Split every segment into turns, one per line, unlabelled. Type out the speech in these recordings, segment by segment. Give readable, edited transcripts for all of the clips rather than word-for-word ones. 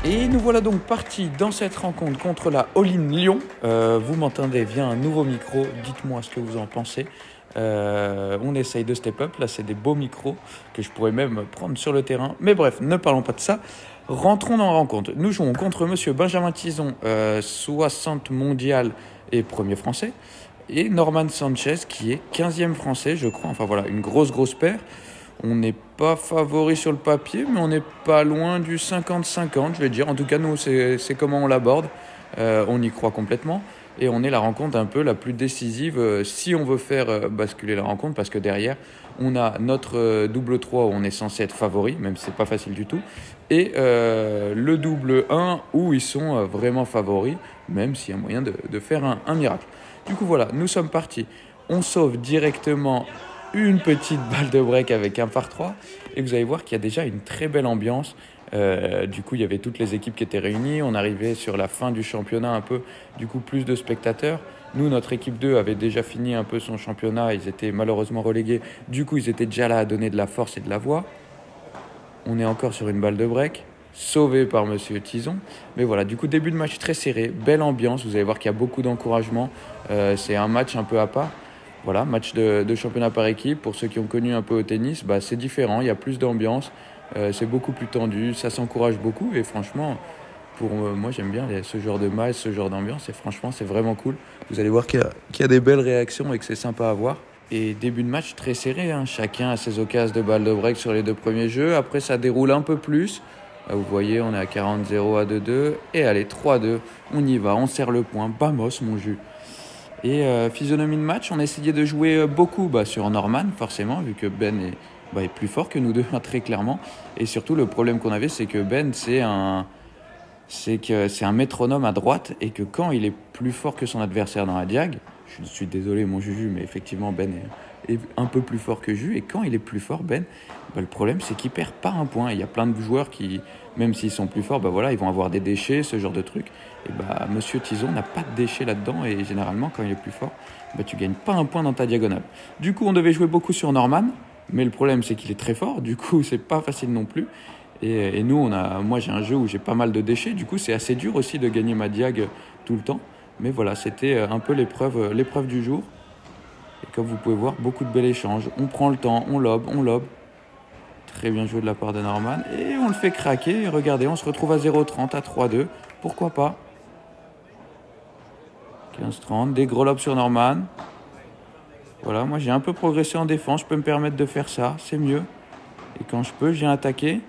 Et nous voilà donc partis dans cette rencontre contre la All-in Lyon. Vous m'entendez via un nouveau micro, dites-moi ce que vous en pensez. On essaye de step up, là c'est des beaux micros que je pourrais même prendre sur le terrain. Mais bref, ne parlons pas de ça. Rentrons dans la rencontre. Nous jouons contre monsieur Benjamin Tison, 60 mondial et premier français. Et Norman Sanchez qui est 15e français je crois. Enfin voilà, une grosse paire. On n'est pas favori sur le papier, mais on n'est pas loin du 50-50, je vais dire. En tout cas, nous, c'est comment on l'aborde. On y croit complètement. Et on est la rencontre un peu la plus décisive si on veut faire basculer la rencontre. Parce que derrière, on a notre double 3 où on est censé être favori, même si ce n'est pas facile du tout. Et le double 1 où ils sont vraiment favoris, même s'il y a moyen de faire un miracle. Du coup, voilà, nous sommes partis. On sauve directement une petite balle de break avec un par 3 et vous allez voir qu'il y a déjà une très belle ambiance. Du coup, il y avait toutes les équipes qui étaient réunies. On arrivait sur la fin du championnat un peu, du coup, plus de spectateurs. Nous, notre équipe 2 avait déjà fini un peu son championnat. Ils étaient malheureusement relégués. Du coup, ils étaient déjà là à donner de la force et de la voix. On est encore sur une balle de break, sauvé par monsieur Tison. Mais voilà, du coup, début de match très serré, belle ambiance. Vous allez voir qu'il y a beaucoup d'encouragement. C'est un match un peu à part. Voilà, match de championnat par équipe. Pour ceux qui ont connu un peu au tennis, c'est différent, il y a plus d'ambiance, c'est beaucoup plus tendu, ça s'encourage beaucoup. Et franchement, pour moi, j'aime bien ce genre de match, ce genre d'ambiance. Et franchement, c'est vraiment cool. Vous allez voir qu'il y a des belles réactions et que c'est sympa à voir. Et début de match très serré, hein. Chacun a ses occasions de balle de break sur les deux premiers jeux. Après, ça déroule un peu plus. Vous voyez, on est à 40-0 à 2-2. Et allez, 3-2, on y va, on serre le point. Vamos, mon jus. Et physionomie de match, on a essayé de jouer beaucoup sur Norman, forcément, vu que Ben est plus fort que nous deux, très clairement. Et surtout, le problème qu'on avait, c'est que Ben, c'est un métronome à droite, et que quand il est plus fort que son adversaire dans la diag, je suis désolé mon Juju, mais effectivement, Ben est un peu plus fort que Ju, et quand il est plus fort, Ben, le problème, c'est qu'il perd pas un point. Il y a plein de joueurs qui, même s'ils sont plus forts, ils vont avoir des déchets, ce genre de trucs. Et monsieur Tison n'a pas de déchets là-dedans, et généralement, quand il est plus fort, tu gagnes pas un point dans ta diagonale. Du coup, on devait jouer beaucoup sur Norman, mais le problème, c'est qu'il est très fort. Du coup, c'est pas facile non plus. Et nous, moi, j'ai un jeu où j'ai pas mal de déchets. Du coup, c'est assez dur aussi de gagner ma diag tout le temps. Mais voilà, c'était un peu l'épreuve du jour. Et comme vous pouvez voir, beaucoup de bel échange. On prend le temps, on lobe. Très bien joué de la part de Norman. Et on le fait craquer. Et regardez, on se retrouve à 0,30, à 3-2. Pourquoi pas? 15-30, des gros lobes sur Norman. Voilà, moi j'ai un peu progressé en défense. Je peux me permettre de faire ça, c'est mieux. Et quand je peux, j'ai attaqué.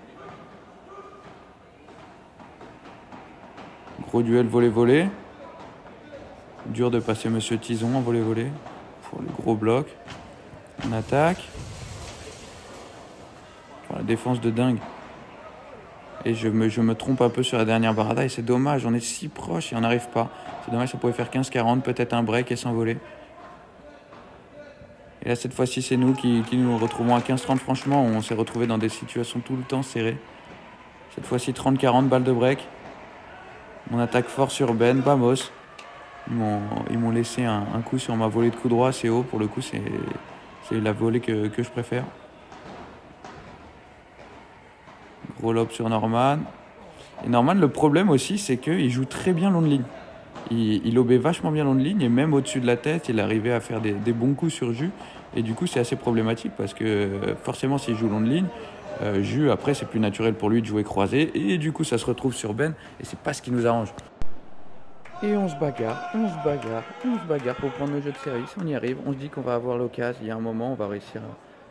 Gros duel volley-volley. Dur de passer monsieur Tison en volley-volley. Pour le gros bloc. On attaque. La défense de dingue. Et je me trompe un peu sur la dernière barada et c'est dommage, on est si proche et on n'arrive pas. C'est dommage, ça pouvait faire 15-40, peut-être un break et s'envoler. Et là, cette fois-ci, c'est nous qui nous retrouvons à 15-30. Franchement, on s'est retrouvés dans des situations tout le temps serrées. Cette fois-ci, 30-40, balle de break. On attaque fort sur Ben, vamos. Ils m'ont laissé un coup sur ma volée de coup droit, c'est haut. Pour le coup, c'est la volée que je préfère. Gros lob sur Norman. Et Norman, le problème aussi, c'est qu'il joue très bien long de ligne. Il lobait vachement bien long de ligne et même au-dessus de la tête, il arrivait à faire des bons coups sur Ju. Et du coup, c'est assez problématique parce que forcément, s'il joue long de ligne, Ju, après, c'est plus naturel pour lui de jouer croisé. Et du coup, ça se retrouve sur Ben et c'est pas ce qui nous arrange. Et on se bagarre pour prendre le jeu de service. On y arrive, on se dit qu'on va avoir l'occasion. Il y a un moment, on va réussir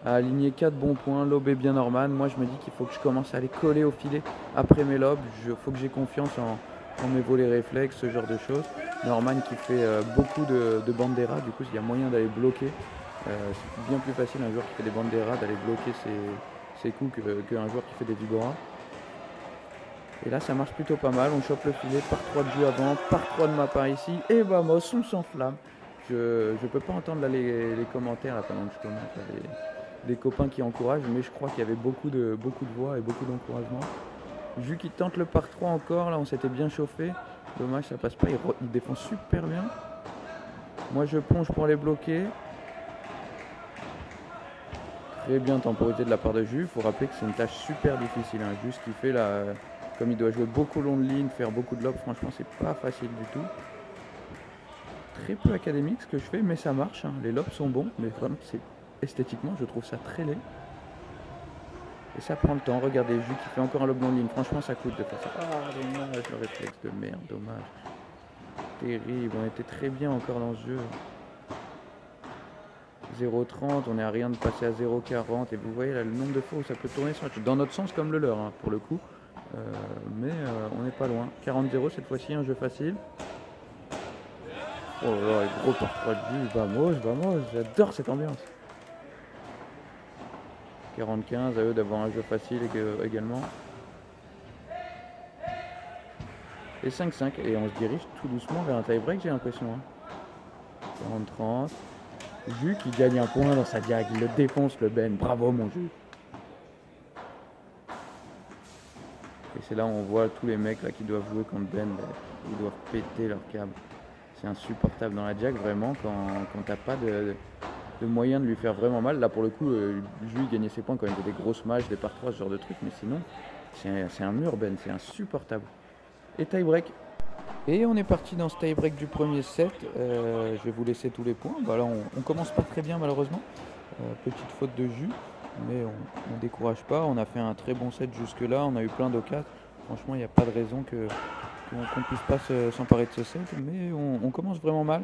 à aligner 4 bons points, lober bien Norman. Moi, je me dis qu'il faut que je commence à aller coller au filet après mes lobes. Il faut que j'ai confiance en mes volets réflexes, ce genre de choses. Norman qui fait beaucoup de banderas, du coup, il y a moyen d'aller bloquer. C'est bien plus facile un joueur qui fait des banderas d'aller bloquer ses coups qu'un joueur qui fait des vibora. Et là, ça marche plutôt pas mal. On chope le filet par 3 de jeu avant, par 3 de ma part ici. Et vamos, on s'enflamme. Je peux pas entendre les commentaires là, pendant que je commente. Des copains qui encouragent, mais je crois qu'il y avait beaucoup de voix et beaucoup d'encouragement. Vu qu'il tente le par 3 encore, là on s'était bien chauffé. Dommage, ça passe pas. Il défend super bien. Moi, je plonge pour les bloquer. Très bien temporisé de la part de Jus. Il faut rappeler que c'est une tâche super difficile. Hein. Jus qui fait là, comme il doit jouer beaucoup long de ligne, faire beaucoup de lobes, franchement, c'est pas facile du tout. Très peu académique ce que je fais, mais ça marche. Hein. Les lobes sont bons, mais vraiment, esthétiquement, je trouve ça très laid. Et ça prend le temps. Regardez, Jus qui fait encore un lobe long de ligne. Franchement, ça coûte de faire ça. Ah, dommage, le réflexe de merde, dommage. Terrible, on était très bien encore dans ce jeu. 0,30, on est à rien de passer à 0,40 et vous voyez là le nombre de fois où ça peut tourner dans notre sens comme le leur hein, pour le coup, mais on n'est pas loin. 40-0 cette fois-ci, un jeu facile. Oh là là, gros par 3 de Jus, vamos, j'adore cette ambiance. 40-15, à eux d'avoir un jeu facile également. Et 5-5, et on se dirige tout doucement vers un tie-break j'ai l'impression. Hein. 40-30. Jus qui gagne un point dans sa diag, il le défonce le Ben, bravo mon Jus. Et c'est là où on voit tous les mecs là, qui doivent jouer contre Ben, ils doivent péter leur câble. C'est insupportable dans la diag vraiment quand t'as pas de moyen de lui faire vraiment mal. Là pour le coup, Jus gagnait ses points quand il faisait des grosses matchs, des par 3, ce genre de trucs, mais sinon c'est un mur Ben, c'est insupportable. Et tie break. Et on est parti dans ce tie-break du premier set. Je vais vous laisser tous les points. Bah là, on commence pas très bien malheureusement. Petite faute de Jus, mais on décourage pas. On a fait un très bon set jusque-là. On a eu plein d'occasions. Franchement, il n'y a pas de raison qu'on puisse pas s'emparer de ce set. Mais on commence vraiment mal.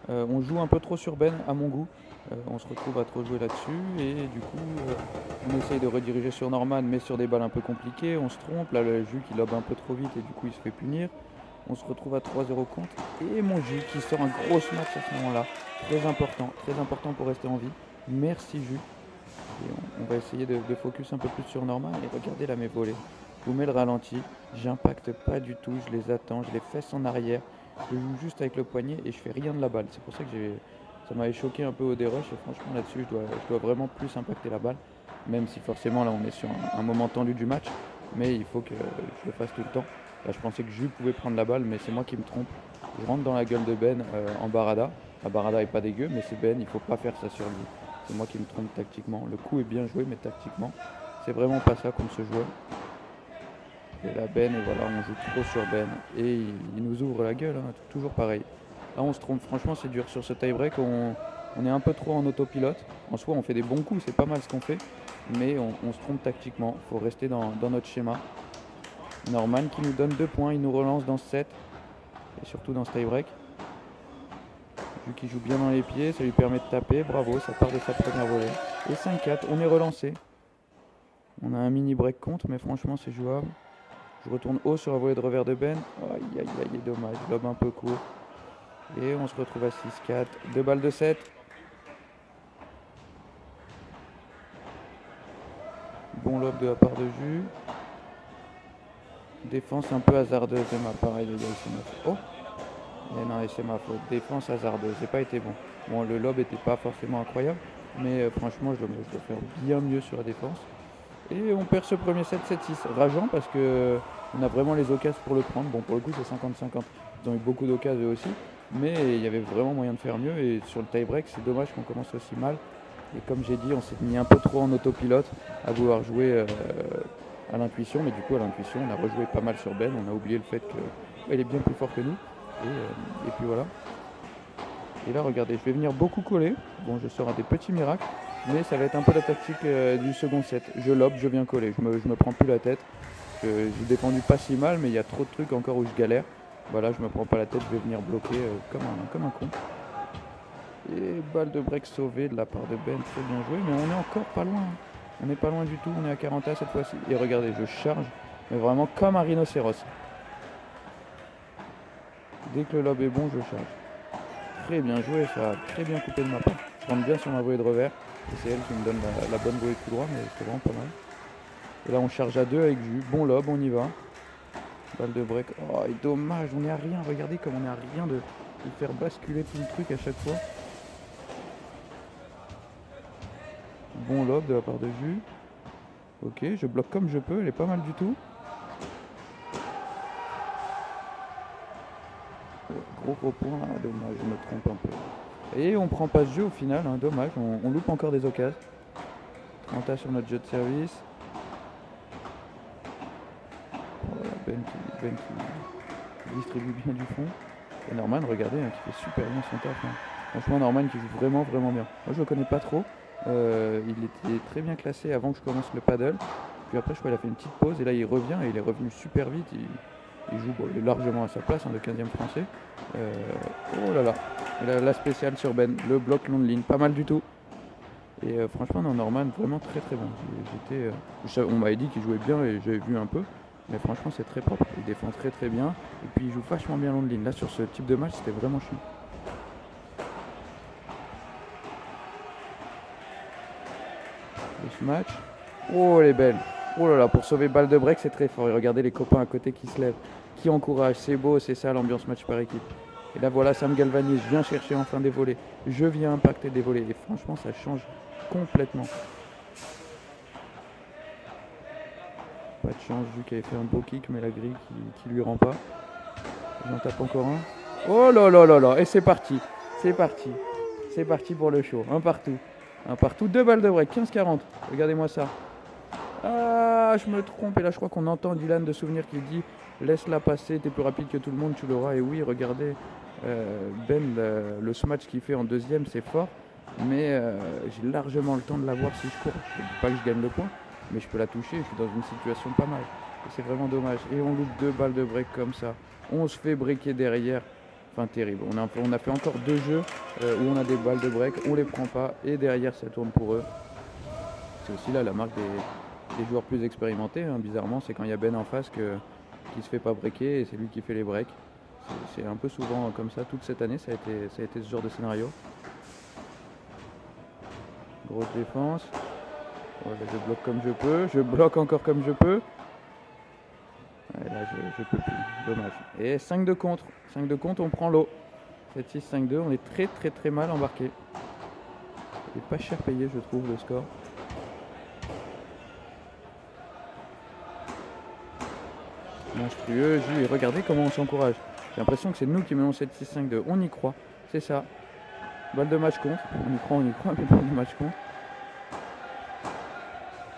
On joue un peu trop sur Ben à mon goût. On se retrouve à trop jouer là-dessus. Et du coup, on essaye de rediriger sur Norman, mais sur des balles un peu compliquées. On se trompe. Là, le Jus qui lobe un peu trop vite et du coup, il se fait punir. On se retrouve à 3-0 contre. Et mon Jus qui sort un gros match à ce moment-là. Très important pour rester en vie. Merci Jus. Et on va essayer de focus un peu plus sur Norman. Et regardez là mes volets. Je vous mets le ralenti. J'impacte pas du tout. Je les attends. Je les fesse en arrière. Je joue juste avec le poignet et je fais rien de la balle. C'est pour ça que ça m'avait choqué un peu au dérush. Et franchement là-dessus, je dois vraiment plus impacter la balle. Même si forcément là on est sur un moment tendu du match. Mais il faut que je le fasse tout le temps. Là, je pensais que Jus pouvait prendre la balle, mais c'est moi qui me trompe. Je rentre dans la gueule de Ben en Barada. La Barada est pas dégueu, mais c'est Ben, il faut pas faire ça sur lui. C'est moi qui me trompe tactiquement. Le coup est bien joué, mais tactiquement, c'est vraiment pas ça comme ce joueur. Et là, Ben, et voilà, on joue trop sur Ben. Et il nous ouvre la gueule, hein, toujours pareil. Là, on se trompe, franchement, c'est dur. Sur ce tie-break, on est un peu trop en autopilote. En soi, on fait des bons coups, c'est pas mal ce qu'on fait. Mais on se trompe tactiquement. Il faut rester dans notre schéma. Norman qui nous donne 2 points, il nous relance dans ce set et surtout dans ce tie-break. Vu qu'il joue bien dans les pieds, ça lui permet de taper, bravo, ça part de sa première volée. Et 5-4, on est relancé. On a un mini break contre, mais franchement c'est jouable. Je retourne haut sur la volée de revers de Ben. Aïe aïe aïe, dommage, lobe un peu court. Et on se retrouve à 6-4, 2 balles de 7. Bon lobe de la part de Jus. Défense un peu hasardeuse de ma part, les gars, c'est ma faute. Oh, et non, c'est ma faute. Défense hasardeuse, j'ai pas été bon. Bon, le lob était pas forcément incroyable, mais franchement, je dois faire bien mieux sur la défense. Et on perd ce premier set 7-6. Rageant parce que on a vraiment les occasions pour le prendre. Bon, pour le coup, c'est 50-50. Ils ont eu beaucoup d'occasions aussi, mais il y avait vraiment moyen de faire mieux. Et sur le tie-break, c'est dommage qu'on commence aussi mal. Et comme j'ai dit, on s'est mis un peu trop en autopilote à vouloir jouer à l'intuition, mais du coup à l'intuition on a rejoué pas mal sur Ben, on a oublié le fait qu'elle est bien plus fort que nous, et puis voilà. Et là regardez, je vais venir beaucoup coller, bon je sors à des petits miracles, mais ça va être un peu la tactique du second set, je lobe, je viens coller, je me prends plus la tête, j'ai défendu pas si mal, mais il y a trop de trucs encore où je galère, voilà je me prends pas la tête, je vais venir bloquer comme un con. Et balle de break sauvée de la part de Ben, très bien joué, mais on est encore pas loin. On n'est pas loin du tout, on est à 40 cette fois-ci. Et regardez, je charge, mais vraiment comme un rhinocéros. Dès que le lob est bon, je charge. Très bien joué, ça a très bien coupé de ma part. Je rentre bien sur ma volée de revers. Et c'est elle qui me donne la bonne volée de coup droit, mais c'est vraiment pas mal. Et là, on charge à 2 avec Jus. Bon lob, on y va. Balle de break. Oh, et dommage, on est à rien. Regardez comme on est à rien de faire basculer tout le truc à chaque fois. Bon lob de la part de Jus. Ok, je bloque comme je peux, elle est pas mal du tout. gros point. Ah, dommage, je me trompe un peu. Et on prend pas ce jeu au final, hein, dommage, on loupe encore des occasions. 30 sur notre jeu de service. Voilà, Ben qui distribue bien du fond. Et Norman, regardez, hein, qui fait super bien son taf. Hein. Franchement, Norman qui joue vraiment bien. Moi, je le connais pas trop. Il était très bien classé avant que je commence le paddle. Puis après, je crois qu'il a fait une petite pause. Et là, il revient et il est revenu super vite. Il joue largement à sa place, hein, de 15e français. Oh là là. La spéciale sur Ben. Le bloc long de ligne. Pas mal du tout. Et franchement, non, Norman, vraiment très bon. On m'avait dit qu'il jouait bien et j'avais vu un peu. Mais franchement, c'est très propre. Il défend très bien. Et puis, il joue vachement bien long de ligne. Là, sur ce type de match, c'était vraiment chiant. Ce match. Oh, elle est belle. Oh là là, pour sauver balle de break, c'est très fort. Et regardez les copains à côté qui se lèvent, qui encouragent. C'est beau, c'est ça l'ambiance match par équipe. Et là, voilà, ça me galvanise. Je viens chercher enfin des volets. Je viens impacter des volets. Et franchement, ça change complètement. Pas de chance, vu qu'il avait fait un beau kick, mais la grille qui lui rend pas. J'en tape encore un. Oh là là là là. Et c'est parti. C'est parti pour le show. Un partout. 2 balles de break. 15-40. Regardez-moi ça. Ah, je me trompe. Et là, je crois qu'on entend Dylan de Souvenir qui dit laisse-la passer, t'es plus rapide que tout le monde, tu l'auras. Et oui, regardez, Ben, le smash qu'il fait en deuxième, c'est fort. Mais j'ai largement le temps de la voir si je cours. Je ne dis pas que je gagne le point, mais je peux la toucher. Je suis dans une situation pas mal. Et c'est vraiment dommage. Et on loupe 2 balles de break comme ça. On se fait breaker derrière. Enfin, terrible. On a fait encore 2 jeux où on a des balles de break. On les prend pas. Et derrière, ça tourne pour eux. C'est aussi là la marque des joueurs plus expérimentés. Hein. Bizarrement, c'est quand il y a Ben en face qui se fait pas breaker et c'est lui qui fait les breaks. C'est un peu souvent comme ça. Toute cette année, ça a été ce genre de scénario. Grosse défense. Voilà, je bloque comme je peux. Je bloque encore comme je peux. Ouais, là, je peux plus. Dommage. Et 5 de contre. 5 de contre, on prend l'eau. 7-6, 5-2. On est très mal embarqué. Il est pas cher payé, je trouve, le score. Monstrueux. Et regardez comment on s'encourage. J'ai l'impression que c'est nous qui menons 7-6, 5-2. On y croit. C'est ça. Balle de match contre. On y croit, mais balle de match contre.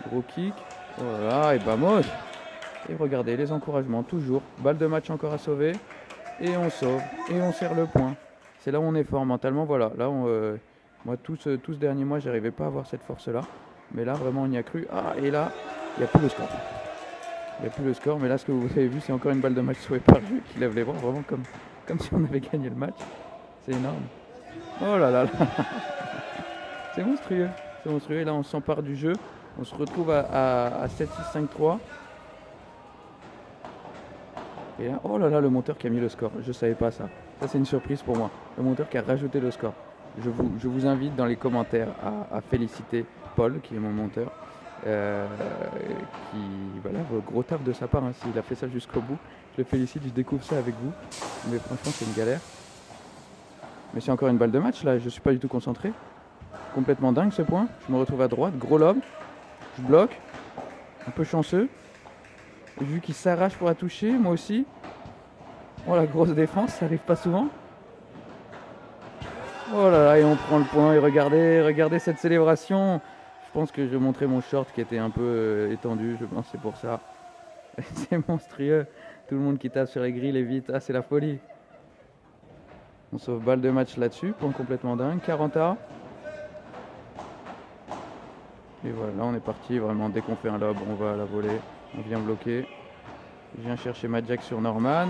Gros kick. Voilà, et vamos. Et regardez les encouragements, toujours. Balle de match encore à sauver. Et on sauve. Et on serre le point. C'est là où on est fort mentalement. Voilà, là, moi, tout ce dernier mois, j'arrivais pas à avoir cette force-là. Mais là, vraiment, on y a cru. Ah, et là, il n'y a plus le score. Il n'y a plus le score. Mais là, ce que vous avez vu, c'est encore une balle de match sauvée par lui qui lève les bras. Vraiment comme si on avait gagné le match. C'est énorme. Oh là là là. C'est monstrueux. C'est monstrueux. Et là, on s'empare du jeu. On se retrouve à 7-6-5-3. Et là, oh là là, le monteur qui a mis le score. Je ne savais pas ça. Ça, c'est une surprise pour moi. Le monteur qui a rajouté le score. Je vous invite dans les commentaires à féliciter Paul, qui est mon monteur. Voilà, gros taf de sa part, hein, s'il a fait ça jusqu'au bout. Je le félicite, je découvre ça avec vous. Mais franchement, c'est une galère. Mais c'est encore une balle de match, là. Je ne suis pas du tout concentré. Complètement dingue, ce point. Je me retrouve à droite. Gros lob. Je bloque. Un peu chanceux. Vu qu'il s'arrache pour la toucher, moi aussi. Oh la grosse défense, ça arrive pas souvent. Oh là là, et on prend le point. Et regardez cette célébration. Je pense que je montrais mon short qui était un peu étendu. Je pense que c'est pour ça. C'est monstrueux. Tout le monde qui tape sur les grilles et vite. Ah, c'est la folie. On sauve balle de match là-dessus. Point complètement dingue. 40A. Et voilà, là on est parti. Vraiment, dès qu'on fait un lob, on va à la volée. On vient bloquer. Je viens chercher Madjack sur Norman.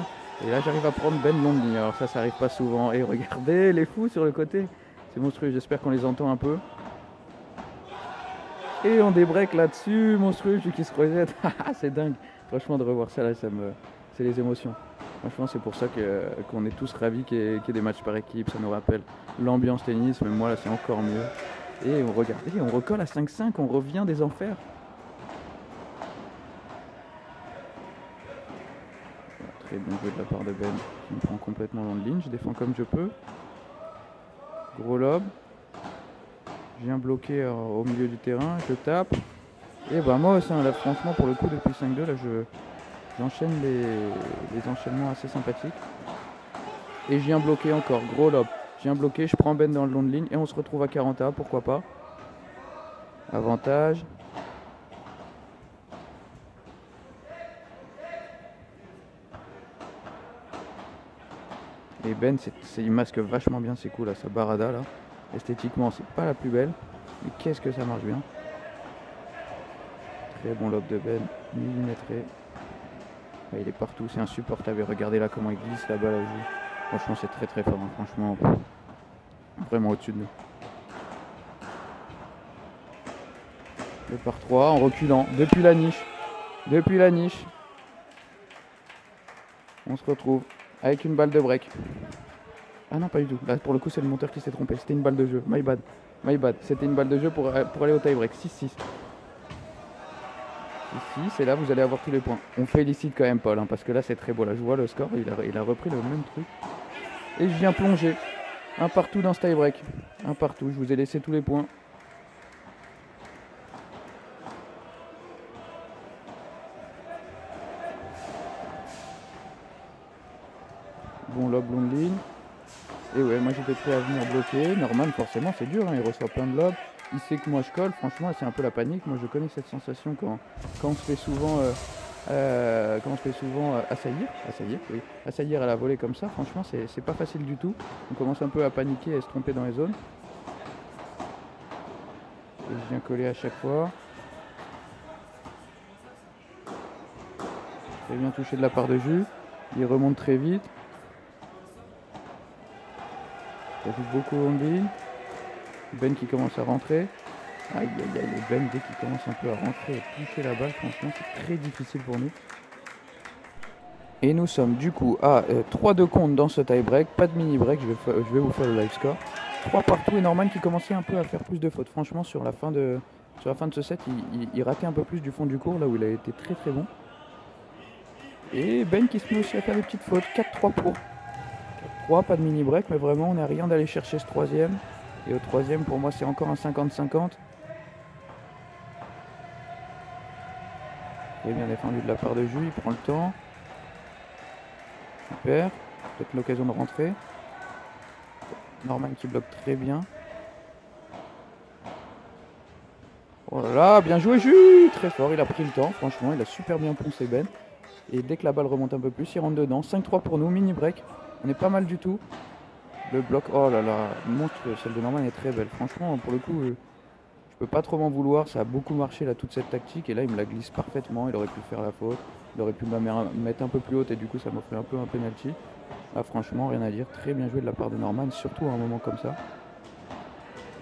Et là, j'arrive à prendre Ben long de ligne. Alors ça arrive pas souvent. Et regardez les fous sur le côté. C'est monstrueux. J'espère qu'on les entend un peu. Et on débreak là-dessus. Monstrueux, celui qui se reset. C'est dingue. Franchement, de revoir ça, là, c'est les émotions. Franchement, c'est pour ça qu'on est tous ravis qu'il y ait des matchs par équipe. Ça nous rappelle l'ambiance tennis. Mais moi, là, c'est encore mieux. Et regardez, on recolle à 5-5. On revient des enfers. Très bien joué de la part de Ben, qui me prend complètement long de ligne. Je défends comme je peux. Gros lob. Je viens bloquer au milieu du terrain. Je tape. Et bah moi, là, franchement, pour le coup, depuis 5-2, là, j'enchaîne les enchaînements assez sympathiques. Et je viens bloquer encore, gros lob. Je viens bloquer, je prends Ben dans le long de ligne et on se retrouve à 40A, pourquoi pas. Avantage. Et Ben, il masque vachement bien ses coups là, sa barada là. Esthétiquement, c'est pas la plus belle. Mais qu'est-ce que ça marche bien. Très bon lob de Ben, millimétré. Ouais, il est partout, c'est insupportable. Et regardez là comment il glisse la balle à joue. Franchement, c'est très très fort. Hein. Franchement, vraiment au-dessus de nous. Le par 3 en reculant depuis la niche. Depuis la niche. On se retrouve avec une balle de break. Ah non, pas du tout. Là, pour le coup, c'est le monteur qui s'est trompé. C'était une balle de jeu. My bad. My bad. C'était une balle de jeu pour aller au tie break. 6-6. 6-6. Et là, vous allez avoir tous les points. On félicite quand même Paul, hein, parce que là, c'est très beau. Là, je vois le score. Il a repris le même truc. Et je viens plonger. Un partout dans ce tie break. Un partout. Je vous ai laissé tous les points. Bon lob, longue ligne. Et ouais, moi j'étais prêt à venir bloquer. Norman, forcément, c'est dur, hein, il reçoit plein de lobes. Il sait que moi je colle. Franchement, c'est un peu la panique. Moi je connais cette sensation quand on se fait souvent, assaillir à la volée comme ça. Franchement, c'est pas facile du tout. On commence un peu à paniquer et à se tromper dans les zones. Et je viens coller à chaque fois. Très bien touché de la part de Jus. Il remonte très vite. Ça joue beaucoup en ligne. Ben qui commence à rentrer. Aïe aïe aïe, Ben dès qu'il commence un peu à rentrer et toucher la balle, franchement c'est très difficile pour nous. Et nous sommes du coup à 3 de compte dans ce tie break, pas de mini break, je vais vous faire le live score. 3 partout et Norman qui commençait un peu à faire plus de fautes. Franchement sur la fin de ce set, il ratait un peu plus du fond du court là où il a été très très bon. Et Ben qui se met aussi à faire des petites fautes, 4-3 pour. 3, pas de mini break, mais vraiment on n'a rien d'aller chercher ce troisième. Et au troisième, pour moi, c'est encore un 50-50. Très bien défendu de la part de Jus, il prend le temps. Super, peut-être l'occasion de rentrer. Norman qui bloque très bien. Oh là là, bien joué Jus, très fort, il a pris le temps, franchement, il a super bien poncé Ben. Et dès que la balle remonte un peu plus, il rentre dedans. 5-3 pour nous, mini break. On est pas mal du tout. Le bloc, oh là là, monstrueux, celle de Norman est très belle. Franchement, pour le coup, je peux pas trop m'en vouloir. Ça a beaucoup marché là, toute cette tactique. Et là, il me la glisse parfaitement. Il aurait pu faire la faute. Il aurait pu me la mettre un peu plus haute et du coup, ça m'offrait un peu un penalty. Là, franchement, rien à dire. Très bien joué de la part de Norman, surtout à un moment comme ça.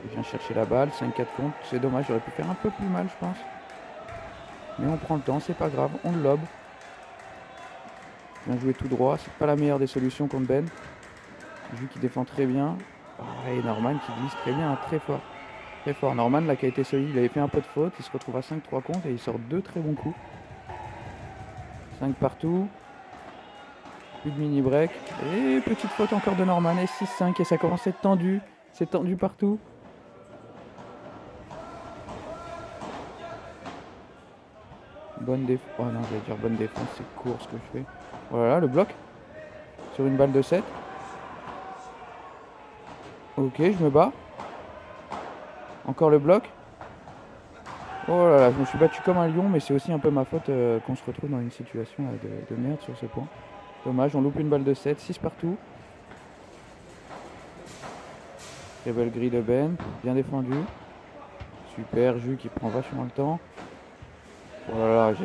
Il vient chercher la balle, 5-4 contre. C'est dommage, j'aurais pu faire un peu plus mal, je pense. Mais on prend le temps, c'est pas grave. On le lobe. Bien joué tout droit. C'est pas la meilleure des solutions contre Ben. Vu qu'il défend très bien. Ah, et Norman qui glisse très bien, très fort. Très fort. Norman là qui a été solide, il avait fait un peu de faute. Il se retrouve à 5-3 contre et il sort 2 très bons coups. 5 partout. Plus de mini break. Et petite faute encore de Norman. Et 6-5 et ça commence à être tendu. C'est tendu partout. Bonne défense. Oh non, j'allais dire bonne défense. C'est court ce que je fais. Voilà le bloc. Sur une balle de 7. Ok, je me bats. Encore le bloc. Oh là là, je me suis battu comme un lion, mais c'est aussi un peu ma faute qu'on se retrouve dans une situation de merde sur ce point. Dommage, on loupe une balle de 7, 6 partout. Très belle grille de Ben, bien défendu. Super, Jus qui prend vachement le temps. Oh là là,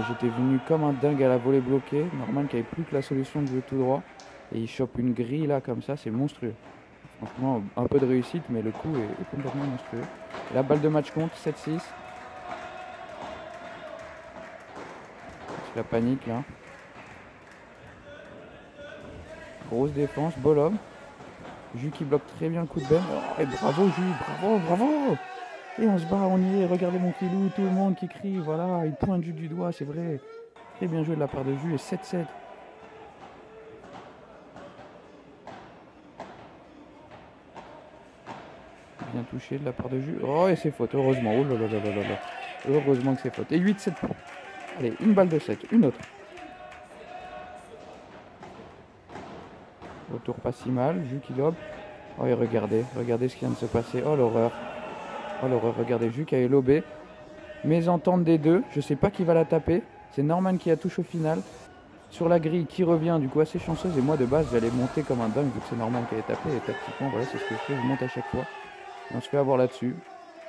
j'étais venu comme un dingue à la volée bloquée. Norman qui avait plus que la solution de jouer tout droit. Et il chope une grille là comme ça, c'est monstrueux. Franchement, un peu de réussite, mais le coup est complètement monstrueux. Et la balle de match compte, 7-6. C'est la panique là. Grosse défense, beau homme. Jus qui bloque très bien le coup de Ben. Oh, et bravo Jus, bravo, bravo. Et on se bat, on y est, regardez mon filou, tout le monde qui crie, voilà, il pointe Jus du doigt, c'est vrai. Très bien joué de la part de Jus et 7-7. Bien touché de la part de Jus. Oh, et c'est faute, heureusement. Oh là là là là là là. Heureusement que c'est faute. Et 8-7 points. Allez, une balle de 7, une autre. Ok, Retour pas si mal, Jus qui lobe. Oh et regardez ce qui vient de se passer. Oh l'horreur, regardez Jus qui a lobé. Mésentente des deux, je sais pas qui va la taper. C'est Norman qui la touche au final. Sur la grille qui revient, du coup assez chanceuse. Et moi de base j'allais monter comme un dingue vu que c'est Norman qui avait tapé. Et tactiquement voilà c'est ce que je fais, je monte à chaque fois. Et on se fait avoir là-dessus.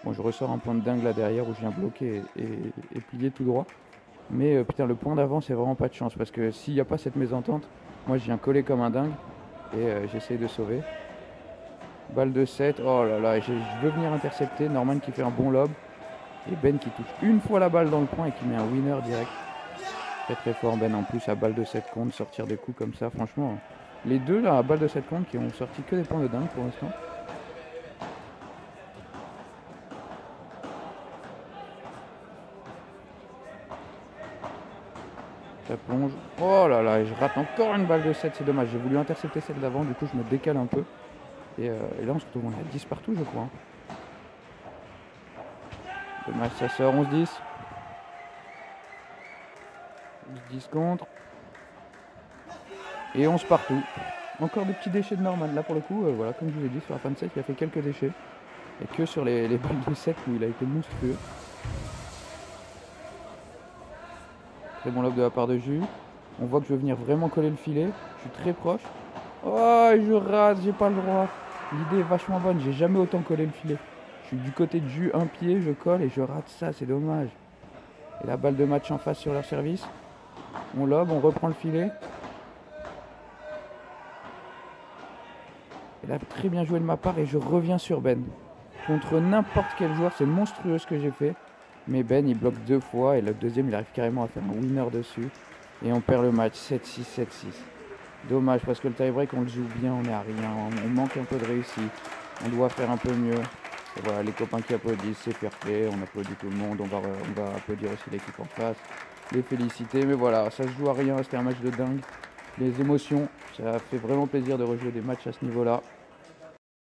Bon je ressors un point de dingue là derrière où je viens bloquer et plier tout droit. Mais putain le point d'avant c'est vraiment pas de chance. Parce que s'il n'y a pas cette mésentente, moi je viens coller comme un dingue. Et j'essaye de sauver. Balle de 7, oh là là, je veux venir intercepter. Norman qui fait un bon lob. Et Ben qui touche une fois la balle dans le point et qui met un winner direct. Très très fort Ben en plus à balle de 7 contre, sortir des coups comme ça. Franchement, les deux là à balle de 7 contre qui ont sorti que des points de dingue pour l'instant. Ça plonge. Oh là là, je rate encore une balle de 7, c'est dommage. J'ai voulu intercepter celle d'avant, du coup je me décale un peu. Et là on se retrouve, on est à 10 partout je crois. Dommage, ça sort, 11-10. 11-10 contre. Et 11 partout. Encore des petits déchets de Norman. Là pour le coup, voilà, comme je vous ai dit, sur la fin de set, il a fait quelques déchets. Et que sur les balles de 7 où il a été monstrueux. Très bon lob de la part de Jus. On voit que je veux venir vraiment coller le filet. Je suis très proche. Oh, je rate, j'ai pas le droit. L'idée est vachement bonne, j'ai jamais autant collé le filet. Je suis du côté de Jus, un pied, je colle et je rate ça, c'est dommage. Et la balle de match en face sur leur service. On lobe, on reprend le filet. Et là, très bien joué de ma part et je reviens sur Ben. Contre n'importe quel joueur, c'est monstrueux ce que j'ai fait. Mais Ben, il bloque 2 fois et le deuxième, il arrive carrément à faire un winner dessus. Et on perd le match 7-6, 7-6. Dommage parce que le tie-break, on le joue bien, on est à rien. On manque un peu de réussite. On doit faire un peu mieux. Et voilà, les copains qui applaudissent, c'est fair play. On applaudit tout le monde. On va applaudir aussi l'équipe en face. Les féliciter. Mais voilà, ça se joue à rien. C'était un match de dingue. Les émotions, ça fait vraiment plaisir de rejouer des matchs à ce niveau-là.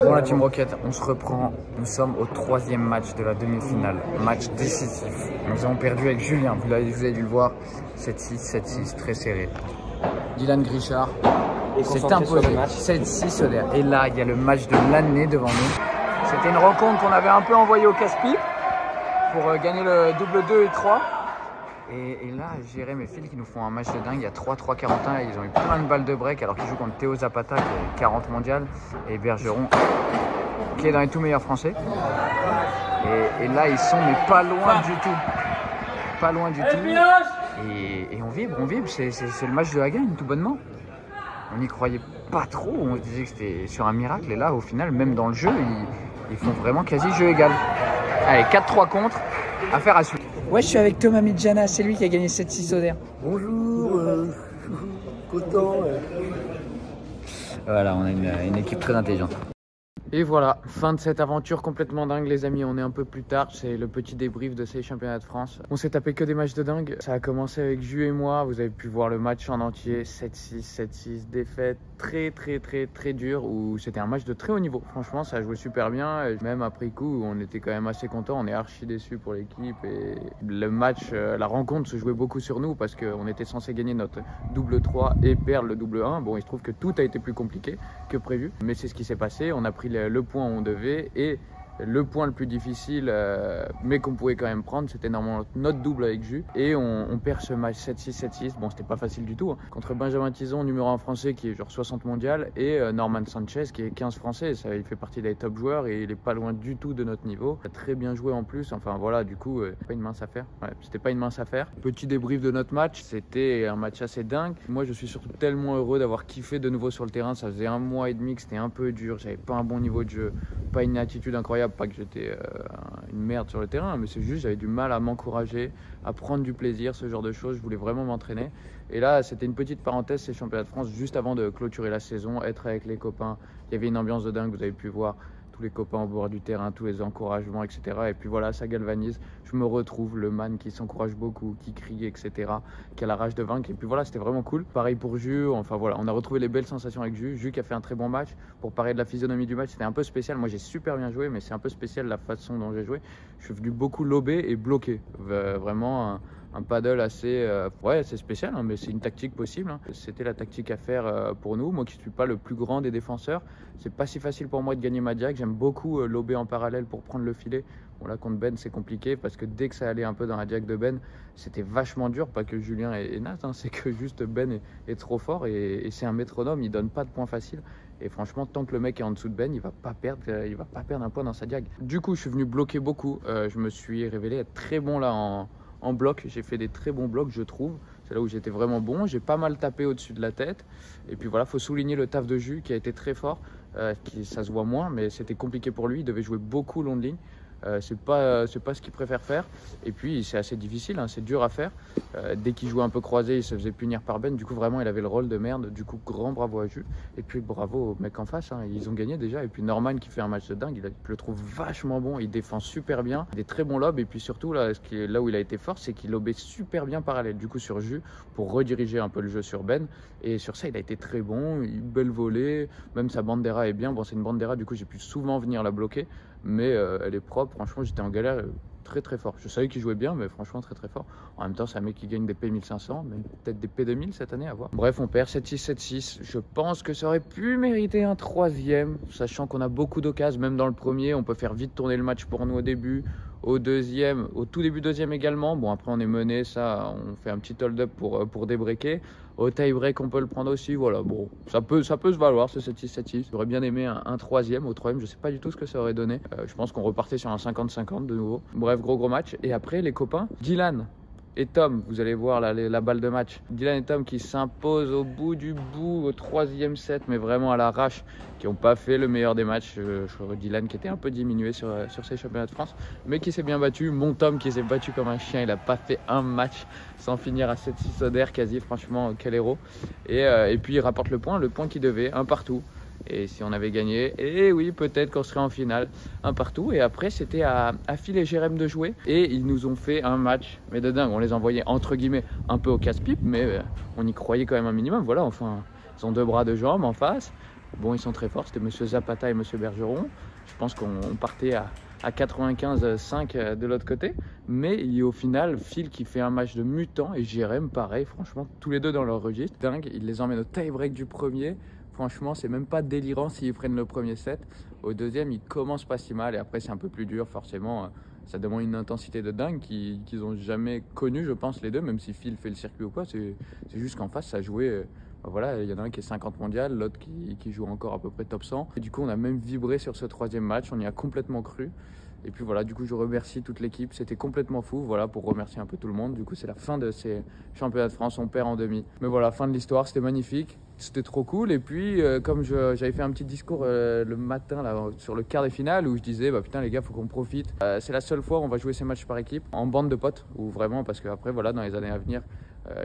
Bon la Team Rocket, on se reprend, nous sommes au 3e match de la demi-finale, match décisif. Nous avons perdu avec Julien, vous avez dû le voir, 7-6, 7-6, très serré. Dylan Grichard s'est imposé, 7-6 Soder. Et là, il y a le match de l'année devant nous. C'était une rencontre qu'on avait un peu envoyée au casse-pipe pour gagner le double 2 et 3. Et là, Jérém et Phil qui nous font un match de dingue. Il y a 3-3 Carentin. Ils ont eu plein de balles de break alors qu'ils jouent contre Théo Zapata qui est 40 mondial et Bergeron qui est dans les tout meilleurs français. Et là, ils sont mais pas loin du tout. Pas loin du tout. Et on vibre. C'est le match de la gagne tout bonnement. On n'y croyait pas trop. On se disait que c'était sur un miracle. Et là, au final, même dans le jeu, ils font vraiment quasi jeu égal. Allez, 4-3 contre. Affaire à suivre.
Ouais, je suis avec Thomas Midjana, c'est lui qui a gagné 7-6 Oder.
Bonjour, content.
Voilà, on a une équipe très intelligente.
Et voilà, fin de cette aventure complètement dingue les amis, on est un peu plus tard, c'est le petit débrief de ces championnats de France. On s'est tapé que des matchs de dingue, ça a commencé avec Jus et moi, vous avez pu voir le match en entier, 7-6, 7-6, défaite très dur où c'était un match de très haut niveau. Franchement ça a joué super bien, et même après coup on était quand même assez content, on est archi déçus pour l'équipe et le match, la rencontre se jouait beaucoup sur nous parce qu'on était censé gagner notre double 3 et perdre le double 1. Bon il se trouve que tout a été plus compliqué que prévu, mais c'est ce qui s'est passé, on a pris le point où on devait et le point le plus difficile mais qu'on pouvait quand même prendre c'était normalement notre double avec Jus et on perd ce match 7-6 7-6. Bon c'était pas facile du tout hein. Contre Benjamin Tison numéro 1 français qui est genre 60 mondial et Norman Sanchez qui est 15 français, ça, il fait partie des top joueurs et il est pas loin du tout de notre niveau, il a très bien joué en plus, enfin voilà du coup pas une mince affaire, ouais, c'était pas une mince affaire. Petit débrief de notre match, c'était un match assez dingue, moi je suis surtout tellement heureux d'avoir kiffé de nouveau sur le terrain, ça faisait 1 mois et demi que c'était un peu dur, j'avais pas un bon niveau de jeu, pas une attitude incroyable, pas que j'étais une merde sur le terrain, mais c'est juste j'avais du mal à m'encourager, à prendre du plaisir, ce genre de choses, je voulais vraiment m'entraîner. Et là c'était une petite parenthèse, ces championnats de France, juste avant de clôturer la saison, être avec les copains, il y avait une ambiance de dingue, vous avez pu voir tous les copains au bord du terrain, tous les encouragements, etc. Et puis voilà, ça galvanise. Je me retrouve, le man qui s'encourage beaucoup, qui crie, etc. Qui a la rage de vaincre. Et puis voilà, c'était vraiment cool. Pareil pour Jus, enfin voilà, on a retrouvé les belles sensations avec Jus. Jus qui a fait un très bon match. Pour parler de la physionomie du match, c'était un peu spécial. Moi, j'ai super bien joué, mais c'est un peu spécial la façon dont j'ai joué. Je suis venu beaucoup lober et bloquer. Vraiment un paddle assez, assez spécial, hein, mais c'est une tactique possible. Hein. C'était la tactique à faire pour nous. Moi qui ne suis pas le plus grand des défenseurs, c'est pas si facile pour moi de gagner ma diag. J'aime beaucoup lober en parallèle pour prendre le filet. Bon, là contre Ben c'est compliqué parce que dès que ça allait un peu dans la diag de Ben, c'était vachement dur. Pas que Julien est naze, hein, c'est que juste Ben est trop fort et c'est un métronome, il donne pas de points faciles. Et franchement, tant que le mec est en dessous de Ben, il va pas perdre un point dans sa diag. Du coup, je suis venu bloquer beaucoup. Je me suis révélé être très bon là en bloc. J'ai fait des très bons blocs, je trouve. C'est là où j'étais vraiment bon. J'ai pas mal tapé au-dessus de la tête. Et puis voilà, faut souligner le taf de Jus qui a été très fort. Ça se voit moins, mais c'était compliqué pour lui. Il devait jouer beaucoup long de ligne. C'est pas ce qu'il préfère faire. Et puis c'est assez difficile, hein, c'est dur à faire. Dès qu'il jouait un peu croisé, il se faisait punir par Ben. Du coup vraiment il avait le rôle de merde. Du coup grand bravo à Jus. Et puis bravo au mec en face, hein. Ils ont gagné déjà. Et puis Norman qui fait un match de dingue, je le trouve vachement bon. Il défend super bien, des très bons lobes. Et puis surtout là où il a été fort, c'est qu'il lobait super bien parallèle. Du coup sur Jus pour rediriger un peu le jeu sur Ben. Et sur ça il a été très bon, belle volée. Même sa bandera est bien. Bon c'est une bandera, du coup j'ai pu souvent venir la bloquer. Mais elle est propre, franchement j'étais en galère très très fort. Je savais qu'il jouait bien, mais franchement très très fort. En même temps c'est un mec qui gagne des P1500, mais peut-être des P2000 cette année à voir. Bref on perd 7-6, 7-6. Je pense que ça aurait pu mériter un troisième, sachant qu'on a beaucoup d'occasions, même dans le premier. On peut faire vite tourner le match pour nous au début. Au deuxième, au tout début deuxième également. Bon après on est mené, ça on fait un petit hold-up pour débreaker. Au tie-break on peut le prendre aussi, voilà, bon, ça peut se valoir ce 7-6, 7-6. J'aurais bien aimé un troisième, au troisième je sais pas du tout ce que ça aurait donné. Je pense qu'on repartait sur un 50-50 de nouveau. Bref, gros match. Et après les copains, Dylan et Tom, vous allez voir la balle de match. Dylan et Tom qui s'imposent au bout du bout, au troisième set, mais vraiment à l'arrache, qui n'ont pas fait le meilleur des matchs. Dylan qui était un peu diminué sur ses championnats de France, mais qui s'est bien battu. Mon Tom qui s'est battu comme un chien, il n'a pas fait un match sans finir à 7-6 Oder quasi, franchement, quel héros. Et puis il rapporte le point qu'il devait, un partout. Et si on avait gagné, et oui, peut-être qu'on serait en finale, un partout. Et après, c'était à Phil et Jérém de jouer. Et ils nous ont fait un match, mais de dingue. On les envoyait entre guillemets un peu au casse-pipe, mais on y croyait quand même un minimum. Voilà, enfin, ils ont deux bras, deux jambes en face. Bon, ils sont très forts. C'était Monsieur Zapata et Monsieur Bergeron. Je pense qu'on partait à 95-5 de l'autre côté. Mais au final, Phil qui fait un match de mutant et Jérém, pareil, franchement, tous les deux dans leur registre. Dingue, il les emmène au tie-break du premier. Franchement, c'est même pas délirant s'ils prennent le premier set. Au deuxième, ils commencent pas si mal et après, c'est un peu plus dur. Forcément, ça demande une intensité de dingue qu'ils n'ont jamais connue, je pense, les deux, même si Phil fait le circuit ou quoi. C'est juste qu'en face, ça jouait. Voilà, il y en a un qui est 50 mondial, l'autre qui joue encore à peu près top 100. Et du coup, on a même vibré sur ce troisième match. On y a complètement cru. Et puis voilà, du coup, je remercie toute l'équipe. C'était complètement fou, voilà, pour remercier un peu tout le monde. Du coup, c'est la fin de ces championnats de France. On perd en demi. Mais voilà, fin de l'histoire. C'était magnifique. C'était trop cool. Et puis, comme j'avais fait un petit discours le matin là, sur le quart de finale où je disais, bah putain, les gars, faut qu'on profite. C'est la seule fois où on va jouer ces matchs par équipe, en bande de potes, ou vraiment, parce qu'après, voilà, dans les années à venir,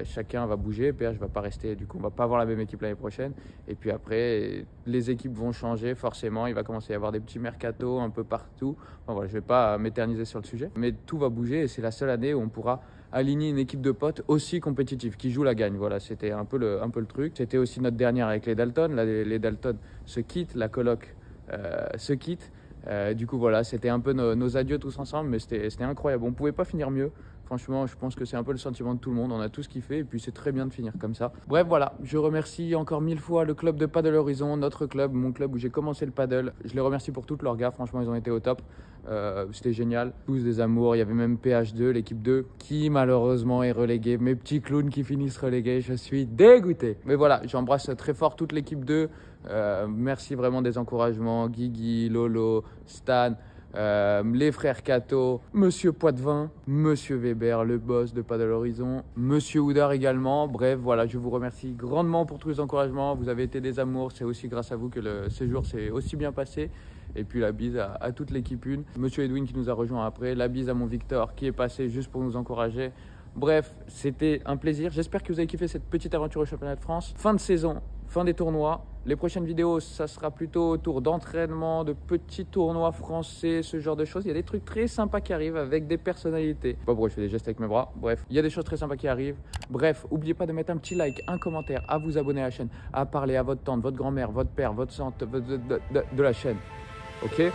chacun va bouger. PH va pas rester. Du coup, on va pas avoir la même équipe l'année prochaine. Et puis après, les équipes vont changer forcément. Il va commencer à y avoir des petits mercatos un peu partout. Enfin, voilà, je vais pas m'éterniser sur le sujet, mais tout va bouger et c'est la seule année où on pourra aligner une équipe de potes aussi compétitive, qui joue la gagne. Voilà, c'était un peu le truc. C'était aussi notre dernière avec les Dalton. Là, les Dalton se quittent, la coloc se quitte. Du coup, voilà, c'était un peu nos adieux tous ensemble, mais c'était incroyable. On pouvait pas finir mieux. Franchement, je pense que c'est un peu le sentiment de tout le monde. On a tous kiffé et puis c'est très bien de finir comme ça. Bref, voilà, je remercie encore 1000 fois le club de Paddle Horizon, notre club, mon club où j'ai commencé le paddle. Je les remercie pour tous leurs gars. Franchement, ils ont été au top. C'était génial. Tous des amours. Il y avait même PH2, l'équipe 2, qui malheureusement est reléguée. Mes petits clowns qui finissent relégués. Je suis dégoûté. Mais voilà, j'embrasse très fort toute l'équipe 2. Merci vraiment des encouragements. Guigui, Lolo, Stan. Les frères Cato, Monsieur Poitvin, Monsieur Weber, le boss de Paddle Horizon, Monsieur Houdard également. Bref, voilà, je vous remercie grandement pour tous les encouragements. Vous avez été des amours. C'est aussi grâce à vous que le séjour s'est aussi bien passé. Et puis la bise à toute l'équipe 1. Monsieur Edwin qui nous a rejoint après. La bise à mon Victor qui est passé juste pour nous encourager. Bref, c'était un plaisir. J'espère que vous avez kiffé cette petite aventure au championnat de France. Fin de saison, fin des tournois. Les prochaines vidéos, ça sera plutôt autour d'entraînement, de petits tournois français, ce genre de choses. Il y a des trucs très sympas qui arrivent avec des personnalités. Pas pourquoi je fais des gestes avec mes bras. Bref, il y a des choses très sympas qui arrivent. Bref, n'oubliez pas de mettre un petit like, un commentaire, à vous abonner à la chaîne, à parler à votre tante, votre grand-mère, votre père, votre tante de la chaîne. Ok ?